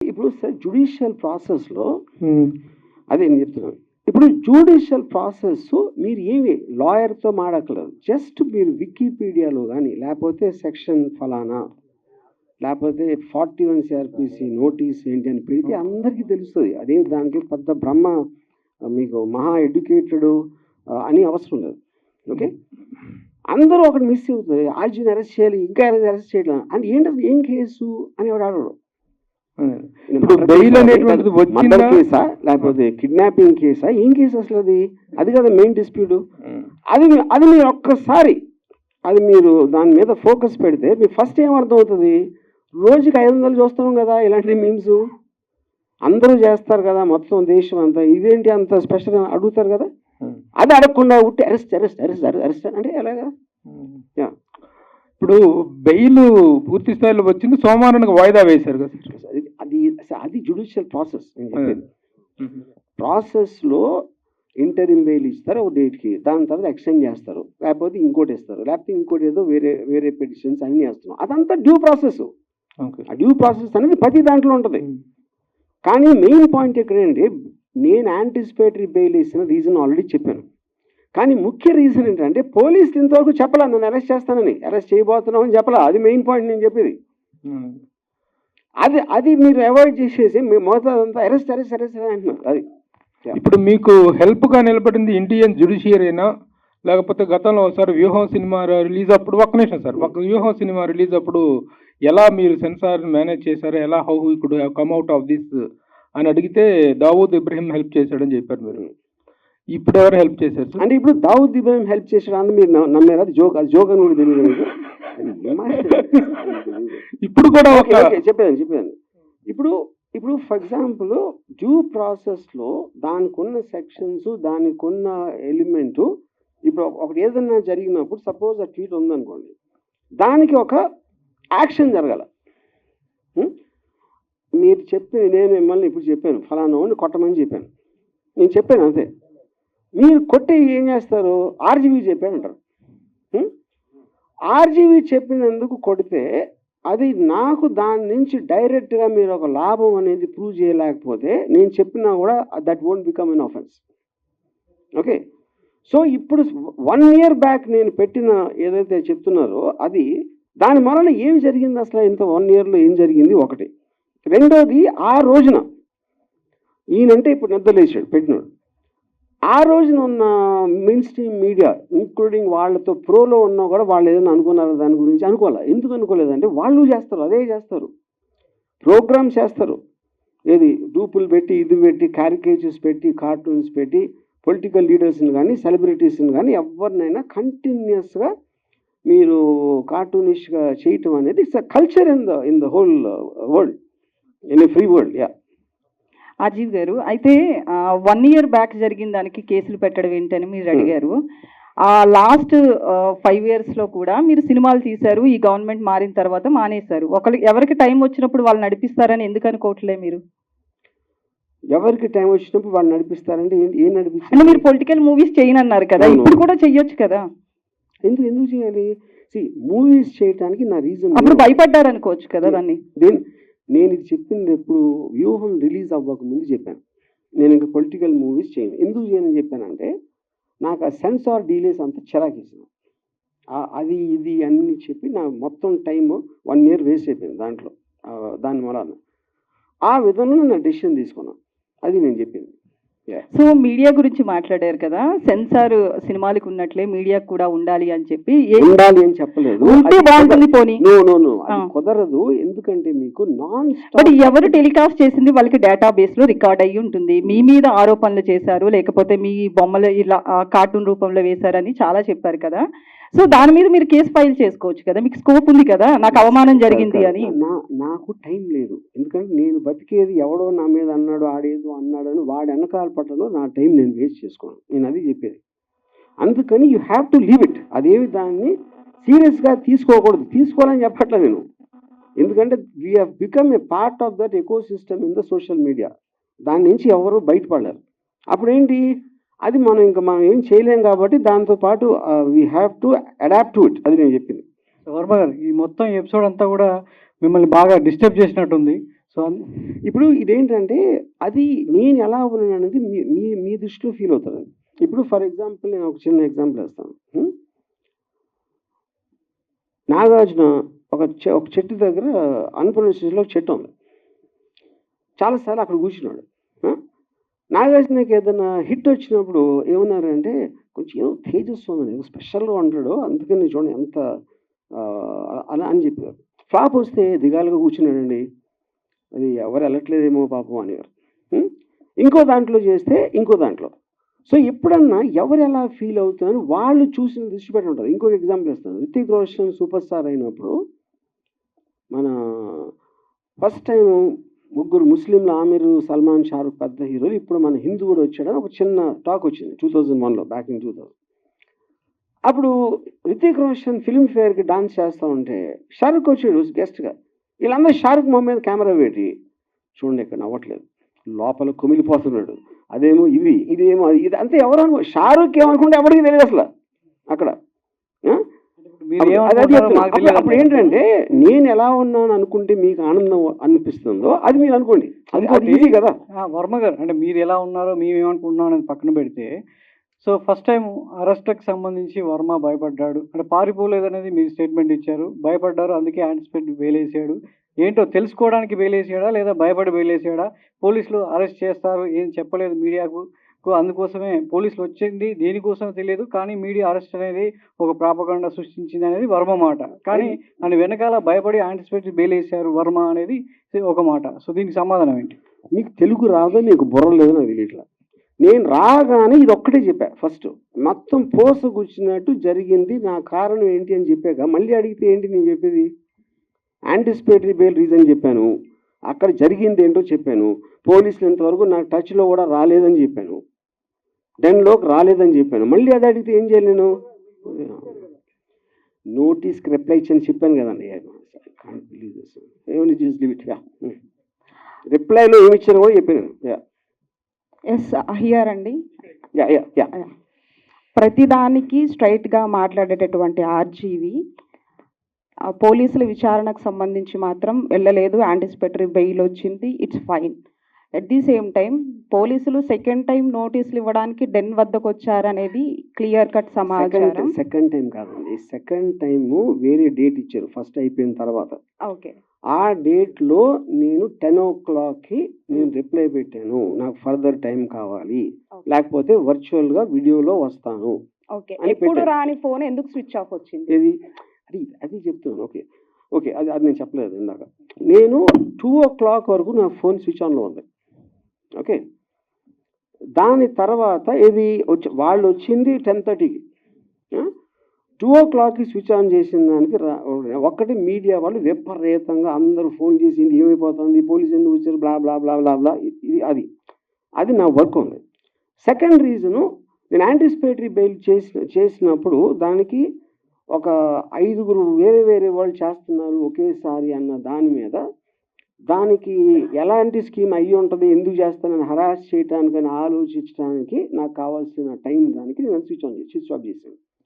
ఇప్పుడు sir judicial ప్రాసెస్లో అదే నేను చెప్తున్నాను. ఇప్పుడు జ్యుడిషియల్ ప్రాసెస్ మీరు ఏమి లాయర్తో మాడక్కలేదు, జస్ట్ మీరు వికీపీడియాలో కానీ లేకపోతే సెక్షన్ ఫలానా లేకపోతే 41 CRPC నోటీస్ ఏంటి అని పెడితే అందరికీ తెలుస్తుంది. అదే దానికి పెద్ద బ్రహ్మ మీకు మహా ఎడ్యుకేటెడ్ అని అవసరం లేదు. ఓకే, అందరూ ఒకటి మిస్ అవుతుంది, ఆర్జీని అరెస్ట్ చేయాలి ఇంకా అరెస్ట్ చేయడం అంటే ఏంటంటే ఏం కేసు అని ఎవడు అడగడు. మర్డర్ కేసా లేకపోతే కిడ్నాపింగ్ కేసా, ఏం కేసు అసలు అది కదా మెయిన్ డిస్ప్యూట్. అది మీరు ఒక్కసారి అది మీరు దాని మీద ఫోకస్ పెడితే మీకు ఫస్ట్ ఏం అర్థం అవుతుంది, రోజుకి 500 చూస్తున్నాం కదా ఇలాంటి మీమ్స్, అందరూ చేస్తారు కదా మొత్తం దేశం అంతా, ఇదేంటి అంత స్పెషల్ అని అడుగుతారు కదా. అది అడగకుండా ఉట్టి అరెస్ట్ అరెస్ట్ అరెస్ట్ అరెస్ట్ అంటే ఎలాగా. ఇప్పుడు బెయిల్ పూర్తి స్థాయిలో వచ్చింది, సోమవారానికి వాయిదా వేశారు కదా. అది అది జ్యుడిషియల్ ప్రాసెస్. నేను చెప్పేది ప్రాసెస్లో ఇంటరిమ్ బెయిల్ ఇస్తారు ఒక డేట్కి, దాని తర్వాత ఎక్స్టెండ్ చేస్తారు, లేకపోతే ఇంకోటి ఇస్తారు, లేకపోతే ఇంకోటి ఏదో వేరే వేరే పిటిషన్స్ అన్నీ వేస్తున్నాం, అదంతా డ్యూ ప్రాసెస్. ఆ డ్యూ ప్రాసెస్ అనేది ప్రతి దాంట్లో ఉంటుంది. కానీ మెయిన్ పాయింట్ ఎక్కడంటే నేను యాంటిసిపేటరీ బెయిల్ ఇచ్చిన రీజన్ ఆల్రెడీ చెప్పాను. కానీ ముఖ్య రీజన్ ఏంటంటే పోలీసులు ఇంతవరకు చెప్పలా నన్ను అరెస్ట్ చేస్తానని, అరెస్ట్ చేయబోతున్నాం అని చెప్పలా. అది మెయిన్ పాయింట్ నేను చెప్పేది. అది మీరు అవాయిడ్ చేసేసి మీ మొత్తం అరెస్ట్ అరెస్ట్ అరెస్ట్ అంటున్నారు. అది ఇప్పుడు మీకు హెల్ప్గా నిలబడింది ఇండియన్ జ్యుడిషియరీనా, లేకపోతే గతంలో ఒకసారి వ్యూహం సినిమా రిలీజ్ అప్పుడు, ఒక్క నిమిషం సార్, ఒక వ్యూహం సినిమా రిలీజ్ అప్పుడు ఎలా మీరు సెన్సార్ మేనేజ్ చేశారు, ఎలా how who could have come out of this అని అడిగితే దావూద్ ఇబ్రహీం హెల్ప్ చేశాడని చెప్పారు మీరు. ఇప్పుడు ఎవరు హెల్ప్ చేశారు అంటే ఇప్పుడు దావూద్ ఇబ్రహీం హెల్ప్ చేశాడు అని మీరు నమ్మారు. అది జోక్, అది జోక్ అని కూడా తెలియదు. ఇప్పుడు కూడా చెప్పాను. ఇప్పుడు ఫర్ ఎగ్జాంపుల్ డ్యూ ప్రాసెస్లో దానికి ఉన్న సెక్షన్స్, దానికి ఉన్న ఎలిమెంటు, ఇప్పుడు ఒకటి ఏదైనా జరిగినప్పుడు సపోజ్ ఆ ట్వీట్ ఉందనుకోండి, దానికి ఒక యాక్షన్ జరగాల. మీరు చెప్పి నేను మిమ్మల్ని ఇప్పుడు చెప్పాను ఫలానా వాడిని కొట్టమని చెప్పాను, నేను చెప్పాను అంతే. మీరు కొట్టి ఏం చేస్తారు, ఆర్జీవీ చెప్పాను అంటారు. ఆర్జీవీ చెప్పినందుకు కొడితే అది నాకు దాని నుంచి డైరెక్ట్గా మీరు ఒక లాభం అనేది ప్రూవ్ చేయలేకపోతే నేను చెప్పినా కూడా that won't become an offence. Okay, so ఇప్పుడు 1 year బ్యాక్ నేను పెట్టిన ఏదైతే చెప్తున్నారో అది దాని వలన ఏం జరిగింది అసలు, ఇంత 1 yearలో ఏం జరిగింది ఒకటి. రెండోది ఆ రోజున ఈయనంటే ఇప్పుడు నిద్రలేసాడు పెట్టినాడు, ఆ రోజున ఉన్న మెయిన్ స్ట్రీమ్ మీడియా ఇంక్లూడింగ్ వాళ్ళతో ప్రోలో ఉన్నా కూడా వాళ్ళు ఏదైనా అనుకున్నారు దాని గురించి, అనుకోవాలి. ఎందుకు అనుకోలేదంటే వాళ్ళు చేస్తారు, అదే చేస్తారు, ప్రోగ్రామ్స్ చేస్తారు. ఏది డూపులు పెట్టి, ఇది పెట్టి, క్యారికేచర్స్ పెట్టి, కార్టూన్స్ పెట్టి, పొలిటికల్ లీడర్స్ని కానీ సెలబ్రిటీస్ని కానీ ఎవరినైనా కంటిన్యూస్గా మీరు కార్టూనిష్గా చేయటం అనేది it's a culture in the whole world, in a free world. Ajeev గారు, అయితే 1 year బ్యాక్ జరిగిన దానికి కేసులు పెట్టడం ఏంటని మీరు అడిగారు. లాస్ట్ 5 yearsలో కూడా మీరు సినిమాలు తీశారు, ఈ గవర్నమెంట్ మారిన తర్వాత మానేశారు. ఎవరికి టైం వచ్చినప్పుడు వాళ్ళు నడిపిస్తారని ఎందుకు అనుకోవట్లే మీరు? ఎవరికి టైం వచ్చినప్పుడు వాళ్ళు నడిపిస్తారంటే ఏం నడిపిస్తారు? అంటే మీరు పొలిటికల్ మూవీస్ చేయనన్నారు కదా, ఇప్పుడు కూడా చెయ్యొచ్చు కదా. ఎందుకు చేయాలి? మూవీస్ చేయడానికి నా రీజన్, అప్పుడు భయపడ్డారు అనుకోవచ్చు కదా దాన్ని. నేను ఇది చెప్పింది ఎప్పుడు వ్యూహం రిలీజ్ అవ్వక ముందు చెప్పాను, నేను ఇంకా పొలిటికల్ మూవీస్ చేయను. ఎందుకు చేయనని చెప్పానంటే నాకు ఆ సెన్సార్ డీలేస్ అంతా చిరాకేసింది. అది ఇది అన్ని చెప్పి నా మొత్తం టైము 1 year వేస్ట్ అయిపోయింది దాంట్లో. దాని వలన ఆ విధంగా నేను డెసిషన్ తీసుకున్నాను, అది నేను చెప్పింది. సో మీడియా గురించి మాట్లాడారు కదా, సెన్సార్ సినిమాలకు ఉన్నట్లే మీడియాకు కూడా ఉండాలి అని చెప్పి. ఉండాలి అని చెప్పలేదు, బాగుంటుంది పోనీ. కుదరదు, ఎందుకంటే మీకు నాన్ బట్ ఎవరు టెలికాస్ట్ చేసింది వాళ్ళకి డేటాబేస్ లో రికార్డ్ అయ్యి ఉంటుంది. మీ మీద ఆరోపణలు చేశారు, లేకపోతే మీ బొమ్మలు ఇలా కార్టూన్ రూపంలో వేశారని చాలా చెప్పారు కదా. సో దాని మీద మీరు కేసు ఫైల్ చేసుకోవచ్చు కదా, మీకు స్కోప్ ఉంది కదా, నాకు అవమానం జరిగింది అని. నాకు టైం లేదు, ఎందుకంటే నేను బతికేది ఎవడో నా మీద అన్నాడు, ఆడేదో అన్నాడు అని వాడు వెనకాల పట్టలో నా టైం నేను వేస్ట్ చేసుకోను, నేను అది చెప్పేది. అందుకని you have to leave it. అదేవి దాన్ని సీరియస్గా తీసుకోకూడదు, తీసుకోవాలని చెప్పట్లే నేను. ఎందుకంటే we have become a part of that ecosystem in the social media. దాని నుంచి ఎవరు బయటపడలేరు. అప్పుడేంటి, అది మనం ఏం చేయలేం కాబట్టి దాంతోపాటు we have to adapt to it, అది నేను చెప్పింది. వర్మ గారు, ఈ మొత్తం ఎపిసోడ్ అంతా కూడా మిమ్మల్ని బాగా డిస్టర్బ్ చేసినట్టుంది. సో ఇప్పుడు ఇదేంటంటే అది నేను ఎలా ఉన్నాను అనేది మీ మీ మీ దృష్టిలో ఫీల్ అవుతుంది. ఇప్పుడు ఫర్ ఎగ్జాంపుల్ నేను ఒక చిన్న ఎగ్జాంపుల్ వేస్తాను. నాగార్జున ఒక చెట్టు దగ్గర అన్నపూర్ణ స్టేజ్లో ఒక చెట్టు ఉంది. చాలాసార్లు అక్కడ కూర్చున్నాడు. నాగార్జునకి ఏదైనా హిట్ వచ్చినప్పుడు ఏమన్నారంటే కొంచెం ఏదో తేజస్సు ఉందని, ఏదో స్పెషల్గా ఉంటాడు, అందుకని చూడండి ఎంత అలా అని చెప్పారు. ఫ్లాప్ వస్తే దిగాలుగా కూర్చున్నాడండి, అది ఎవరు వెళ్ళట్లేదేమో పాపం అనేవారు. ఇంకో దాంట్లో చేస్తే ఇంకో దాంట్లో. సో ఎప్పుడన్నా ఎవరు ఎలా ఫీల్ అవుతారని వాళ్ళు చూసిన దృష్టి పెట్టి ఉంటుంది. ఇంకొక ఎగ్జాంపుల్ ఇస్తాను. రితిక్ రోషన్ సూపర్ స్టార్ అయినప్పుడు మన ఫస్ట్ టైం ముగ్గురు ముస్లింలు, ఆమిర్, సల్మాన్, షారుఖ్ పెద్ద హీరోలు, ఇప్పుడు మన హిందూ కూడా వచ్చాడని ఒక చిన్న టాక్ వచ్చింది 2001లో, బ్యాక్ ఇన్ 2000. అప్పుడు రితిక్ రోషన్ ఫిల్మ్ఫేర్కి డాన్స్ చేస్తూ ఉంటే షారుఖ్ వచ్చాడు గెస్ట్గా. వీళ్ళందరూ షారుఖ్ మొహం మీద కెమెరా పెట్టి చూడండి ఇక్కడ నవ్వట్లేదు, లోపల కుమిలిపోతున్నాడు, అదేమో ఇదేమో ఇది అంతే. ఎవరు అనుకో షారుఖ్ ఏమనుకుంటే ఎవరికి తెలియదు అసలు అక్కడ. అప్పుడు ఏంటంటే నేను ఎలా ఉన్నాను అనుకుంటే మీకు ఆనందం అనిపిస్తుందో అది మీరు అనుకోండి, అది ఈజీ కదా. వర్మ గారు, అంటే మీరు ఎలా ఉన్నారో మేము ఏమనుకుంటున్నాం అనేది పక్కన పెడితే, సో ఫస్ట్ టైం అరెస్ట్కి సంబంధించి వర్మ భయపడ్డాడు, అంటే పారిపోలేదు అనేది మీరు స్టేట్మెంట్ ఇచ్చారు. భయపడ్డారు, అందుకే యాంటిసిపేట్ వేలేసాడు. ఏంటో తెలుసుకోవడానికి వేలేసాడా లేదా భయపడి వేలేసాడా? పోలీసులు అరెస్ట్ చేస్తారు ఏం చెప్పలేదు మీడియాకు, అందుకోసమే పోలీసులు వచ్చింది దేనికోసం తెలియదు, కానీ మీడియా అరెస్ట్ అనేది ఒక ప్రాపగండా సృష్టించింది అనేది వర్మ మాట. కానీ దాని వెనకాల భయపడి యాంటిసిపేట్ వేలేసారు వర్మ అనేది ఒక మాట. సో దీనికి సమాధానం ఏంటి? మీకు తెలుగు రాదో, నీకు బుర్ర లేదు నాకు తెలియట్లా. నేను రాగానే ఇది ఒక్కటే చెప్పా. ఫస్ట్ మొత్తం పోస కూర్చున్నట్టు జరిగింది, నా కారణం ఏంటి అని చెప్పాక మళ్ళీ అడిగితే ఏంటి నేను చెప్పేది? యాంటిసిపేటరీ బెయిల్ రీజన్ చెప్పాను, అక్కడ జరిగింది ఏంటో చెప్పాను, పోలీసులు ఇంతవరకు నా టచ్లో కూడా రాలేదని చెప్పాను, డెన్లోకి రాలేదని చెప్పాను. మళ్ళీ అది అడిగితే ఏం చేయాలి నేను? నోటీస్కి రిప్లై ఇచ్చని చెప్పాను కదండి. రిప్లైలో ఏమి ఇచ్చాను కూడా చెప్పాను. ఎస్ హియర్ అండి. యా యా యా ప్రతిదానికి స్ట్రైట్గా మాట్లాడేటటువంటి ఆర్జీవి పోలీసుల విచారణకు సంబంధించి మాత్రం వెళ్ళలేదు, యాంటిసిపేటరీ బెయిల్ వచ్చింది, it's fine. At the same time పోలీసులు సెకండ్ టైం నోటీసులు ఇవ్వడానికి డెన్ వద్దకు వచ్చారనేది క్లియర్ కట్ సమాచారం. సెకండ్ టైం కాదండి, సెకండ్ టైము వేరే డేట్ ఇచ్చారు ఫస్ట్ అయిపోయిన తర్వాత. ఓకే, ఆ డేట్లో నేను 10 o'clockకి నేను రిప్లై పెట్టాను, నాకు ఫర్దర్ టైం కావాలి, లేకపోతే వర్చువల్గా వీడియోలో వస్తాను. ఓకే, ఎప్పుడు రాని ఫోన్ ఎందుకు స్విచ్ ఆఫ్ వచ్చింది? ఏది అది చెప్తున్నాను. ఓకే ఓకే అది నేను చెప్పలేదు ఇందాక. నేను 2 o'clock వరకు నా ఫోన్ స్విచ్ ఆన్లో ఉంది. ఓకే, దాని తర్వాత ఇది వాళ్ళు వచ్చింది 10:30కి. 2 o'clockకి స్విచ్ ఆన్ చేసిన దానికి ఒక్కటి మీడియా వాళ్ళు విపరీతంగా అందరూ ఫోన్ చేసింది, ఏమైపోతుంది, పోలీసు ఎందుకు వచ్చారు, బ్లా బ్లా బ్లా బ్లా బ్లా, అది నా వర్క్ ఉంది. సెకండ్ రీజను, నేను యాంటిసిపేటరీ బెయిల్ చేసినప్పుడు దానికి ఒక 5గురు వేరే వాళ్ళు చేస్తున్నారు ఒకేసారి అన్న దాని మీద, దానికి ఎలాంటి స్కీమ్ అయ్యి ఉంటుంది, ఎందుకు చేస్తానని హరాస్ చేయటానికని ఆలోచించడానికి నాకు కావాల్సిన టైం దానికి నేను స్విచ్ ఆఫ్ చేశాను.